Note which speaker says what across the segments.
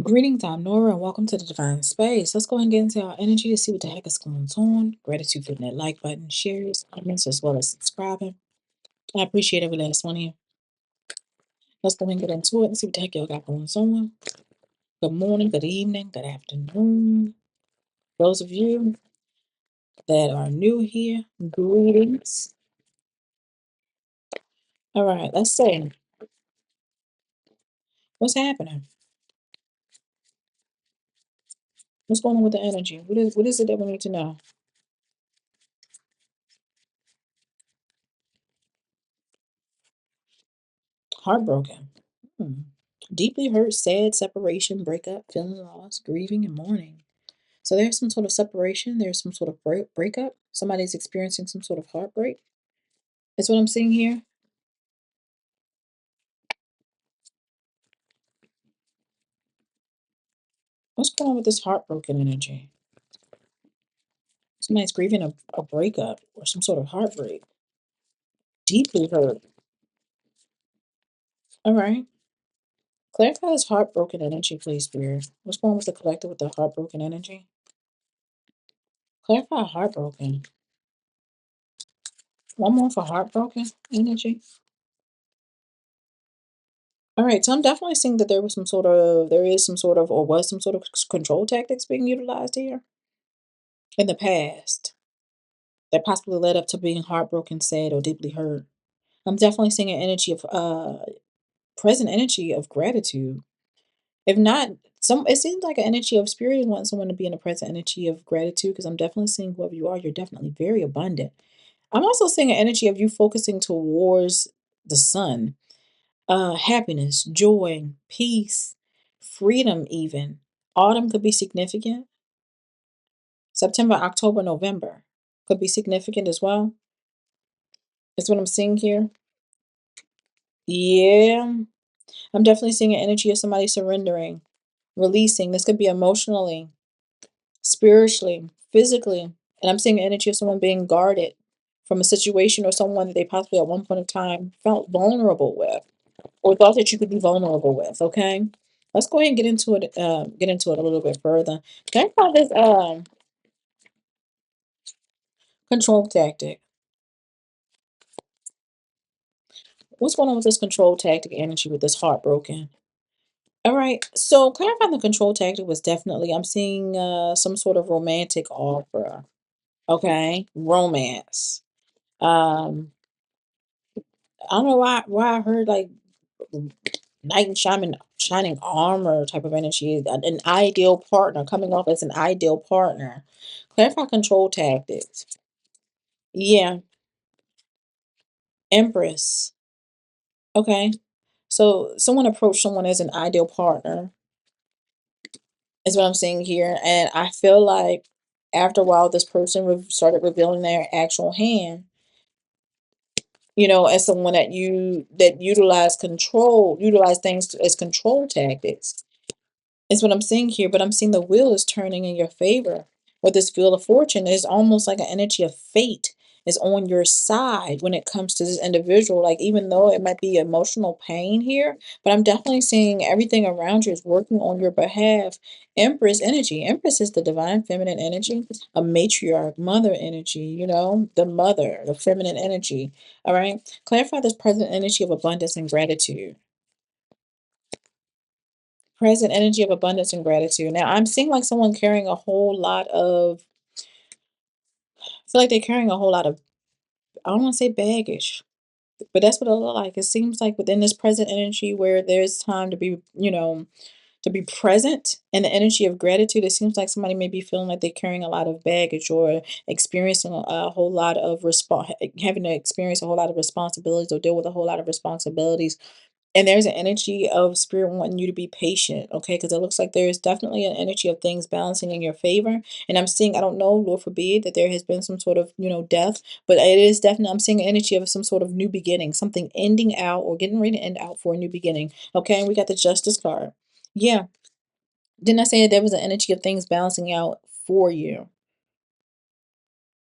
Speaker 1: Greetings, I'm Nora, and welcome to the Divine Space. Let's go ahead and get into our energy to see what the heck is going on. Gratitude for that like button, shares, comments, as well as subscribing. I appreciate every last one of you. Let's go ahead and get into it and see what the heck y'all got going on. Good morning, good evening, good afternoon. Those of you that are new here, greetings. All right, let's see. What's happening? What's going on with the energy? What is it that we need to know? Heartbroken. Hmm. Deeply hurt, sad, separation, breakup, feeling lost, grieving, and mourning. So there's some sort of separation, there's some sort of breakup. Somebody's experiencing some sort of heartbreak. That's what I'm seeing here. What's going on with this heartbroken energy? Somebody's grieving a breakup or some sort of heartbreak. Deeply hurt. All right. Clarify this heartbroken energy, please, Spirit. What's going on with the collective with the heartbroken energy? Clarify heartbroken. One more for heartbroken energy. All right, so I'm definitely seeing that there is some sort of, or was some sort of control tactics being utilized here in the past that possibly led up to being heartbroken, sad, or deeply hurt. I'm definitely seeing an energy of present energy of gratitude. If not, it seems like an energy of spirit wants someone to be in a present energy of gratitude because I'm definitely seeing whoever you are, you're definitely very abundant. I'm also seeing an energy of you focusing towards the sun, happiness, joy, peace, freedom, even. Autumn could be significant. September, October, November could be significant as well. That's what I'm seeing here. Yeah, I'm definitely seeing an energy of somebody surrendering, releasing. This could be emotionally, spiritually, physically. And I'm seeing an energy of someone being guarded from a situation or someone that they possibly at one point in time felt vulnerable with or thought that you could be vulnerable with. Okay. Let's go ahead and get into it a little bit further. Can I call this control tactic? What's going on with this control tactic energy with this heartbroken? All right. So clarifying the control tactic was definitely I'm seeing some sort of romantic offer. Okay. Romance. Um, I don't know why I heard like knight in shining armor type of energy. An ideal partner coming off as an ideal partner. Clarify control tactics. Yeah. Empress. Okay. So someone approached someone as an ideal partner is what I'm seeing here. And I feel like after a while, this person started revealing their actual hand, as someone that utilize things as control tactics. Is what I'm seeing here, but I'm seeing the wheel is turning in your favor. With this wheel of fortune, it's almost like an energy of fate is on your side when it comes to this individual. Like, even though it might be emotional pain here, but I'm definitely seeing everything around you is working on your behalf. Empress energy. Empress is the divine feminine energy, a matriarch, mother energy, the mother, the feminine energy. All right. Clarify this present energy of abundance and gratitude. Present energy of abundance and gratitude. Now, I'm seeing like someone carrying a whole lot of, I feel like they're carrying a whole lot of, I don't want to say baggage, but that's what it look like. It seems like within this present energy where there's time to be, to be present in the energy of gratitude, it seems like somebody may be feeling like they're carrying a lot of baggage or experiencing a whole lot of having to experience a whole lot of responsibilities or deal with a whole lot of responsibilities. And there's an energy of spirit wanting you to be patient, okay? Because it looks like there's definitely an energy of things balancing in your favor. And I'm seeing, I don't know, Lord forbid that there has been some sort of, death, but it is definitely, I'm seeing an energy of some sort of new beginning, something ending out or getting ready to end out for a new beginning, okay? And we got the Justice card. Yeah. Didn't I say that there was an energy of things balancing out for you?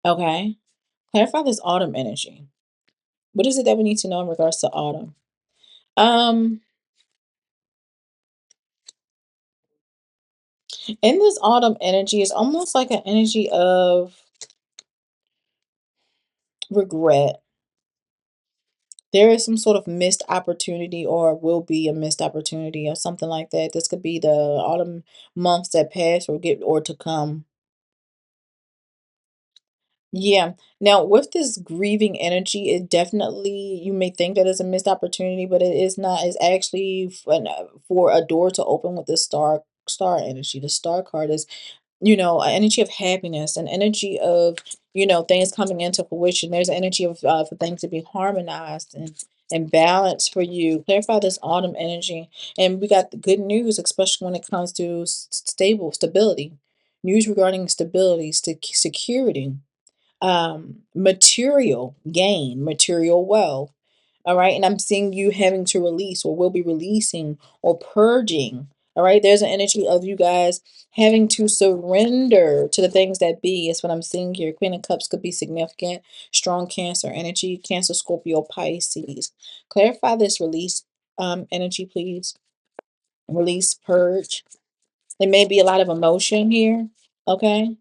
Speaker 1: Okay. Clarify this autumn energy. What is it that we need to know in regards to autumn? Um, In this autumn energy, it's almost like an energy of regret. There is some sort of missed opportunity or will be a missed opportunity or something like that. This could be the autumn months that pass or get or to come. Yeah. Now, with this grieving energy, it definitely, you may think that it's a missed opportunity, but it is not. It's actually for a door to open with the star energy. The star card is, an energy of happiness, an energy of, things coming into fruition. There's an energy of for things to be harmonized and balanced for you. Clarify this autumn energy, and we got the good news, especially when it comes to stability. News regarding stability, security, material gain, material wealth. All right. And I'm seeing you having to release or will be releasing or purging. All right. There's an energy of you guys having to surrender to the things that be. Is what I'm seeing here. Queen of Cups could be significant. Strong Cancer energy, Cancer, Scorpio, Pisces. Clarify this release energy, please. Release, purge. There may be a lot of emotion here. Okay.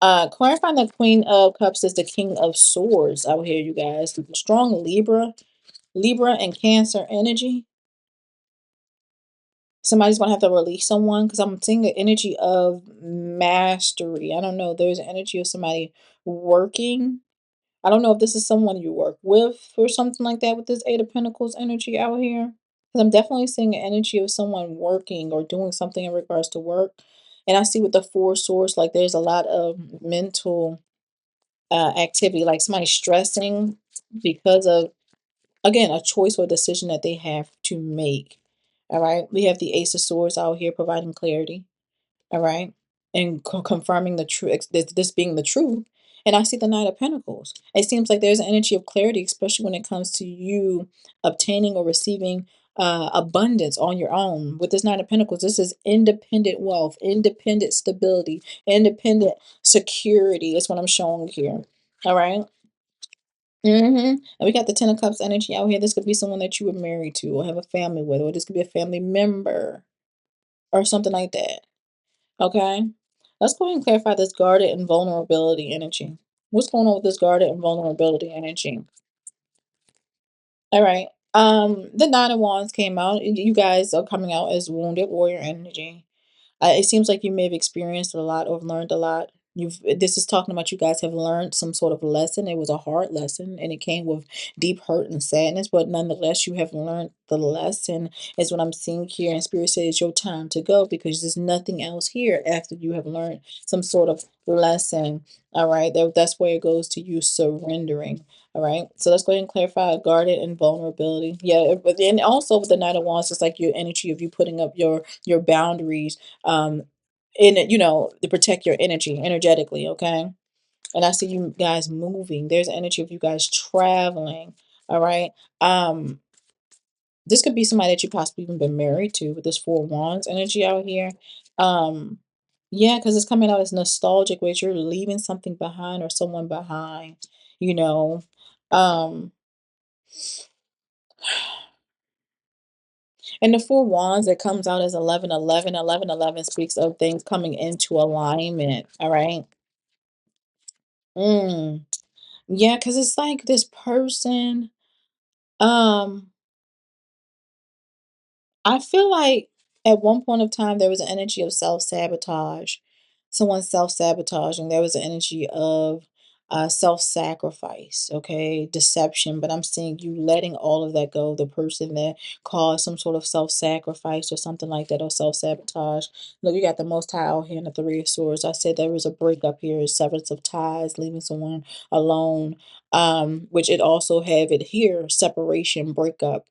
Speaker 1: Clarifying the Queen of Cups is the King of Swords out here, you guys. Strong Libra and Cancer energy. Somebody's gonna have to release someone because I'm seeing the energy of mastery. I don't know. There's an energy of somebody working. I don't know if this is someone you work with or something like that with this Eight of Pentacles energy out here. Because I'm definitely seeing an energy of someone working or doing something in regards to work. And I see with the Four Swords, like there's a lot of mental activity, like somebody stressing because of, again, a choice or decision that they have to make. All right. We have the Ace of Swords out here providing clarity. All right. And confirming the truth, this being the truth. And I see the Knight of Pentacles. It seems like there's an energy of clarity, especially when it comes to you obtaining or receiving abundance on your own. With this Knight of Pentacles, this is independent wealth, independent stability, independent security. Is what I'm showing here. All right. And we got the Ten of Cups energy out here. This could be someone that you were married to or have a family with, or this could be a family member or something like that. Okay. Let's go ahead and clarify this guarded and vulnerability energy. What's going on with this guarded and vulnerability energy? All right. The Nine of Wands came out. You guys are coming out as wounded warrior energy. It seems like you may have experienced a lot or learned a lot. This is talking about you guys have learned some sort of lesson. It was a hard lesson and it came with deep hurt and sadness, but nonetheless, you have learned the lesson, is what I'm seeing here. And Spirit says it's your time to go because there's nothing else here after you have learned some sort of lesson. All right. That's where it goes to you surrendering. All right. So let's go ahead and clarify guarded and vulnerability. Yeah, but and also with the Knight of Wands, it's like your energy of you putting up your boundaries um in it, to protect your energy energetically. Okay. And I see you guys moving. There's energy of you guys traveling. All right. This could be somebody that you possibly even been married to with this Four Wands energy out here. um yeah, because it's coming out as nostalgic, where you're leaving something behind or someone behind, you know um and the Four Wands that comes out as 11, 11, 11, 11 speaks of things coming into alignment. All right. Mm. Yeah, because it's like this person, um, I feel like at one point of time there was an energy of self-sabotage. Someone self-sabotaging. There was an energy of self-sacrifice, okay, deception. But I'm seeing you letting all of that go. The person that caused some sort of self-sacrifice or something like that, or self-sabotage. Look, you got the Most High out here in the Three of Swords. I said there was a breakup here, severance of ties, leaving someone alone. Which it also have it here, separation, breakup.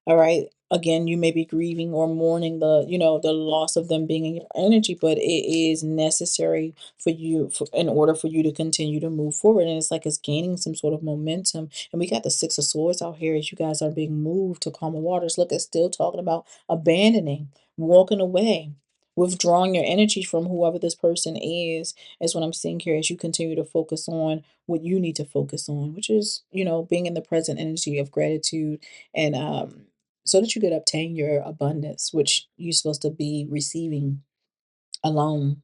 Speaker 1: All right. Again, you may be grieving or mourning the loss of them being in your energy, but it is necessary for you in order for you to continue to move forward. And it's like it's gaining some sort of momentum. And we got the Six of Swords out here as you guys are being moved to calmer waters. Look, it's still talking about abandoning, walking away, withdrawing your energy from whoever this person is what I'm seeing here as you continue to focus on what you need to focus on, which is, being in the present energy of gratitude and so that you could obtain your abundance, which you're supposed to be receiving. alone.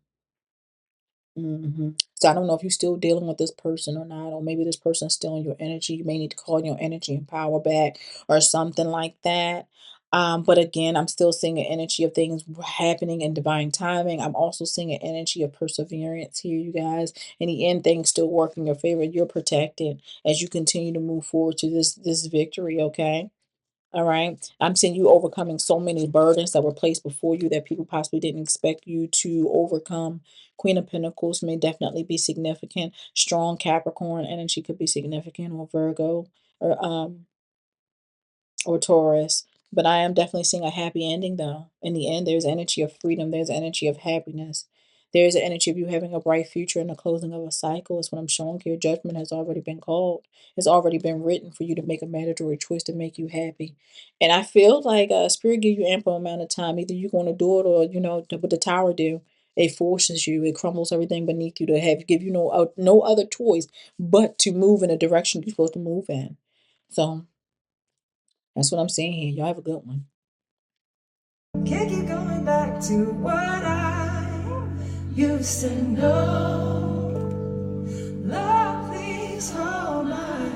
Speaker 1: So I don't know if you're still dealing with this person or not, or maybe this person's still in your energy. You may need to call your energy and power back or something like that. But again, I'm still seeing an energy of things happening in divine timing. I'm also seeing an energy of perseverance here, you guys. In the end, things still work in your favor. You're protected as you continue to move forward to this victory, okay? All right. I'm seeing you overcoming so many burdens that were placed before you that people possibly didn't expect you to overcome. Queen of Pentacles may definitely be significant. Strong Capricorn energy could be significant, or Virgo, or Taurus. But I am definitely seeing a happy ending though. In the end, there's energy of freedom, there's energy of happiness. There's an energy of you having a bright future and the closing of a cycle is what I'm showing here. Judgment has already been called. It's already been written for you to make a mandatory choice to make you happy. And I feel like Spirit give you ample amount of time. Either you're going to do it or, what the tower do. It forces you. It crumbles everything beneath you to have give you no other choice but to move in the direction you're supposed to move in. So that's what I'm saying here. Y'all have a good one.
Speaker 2: Can't keep going back to what I used to know.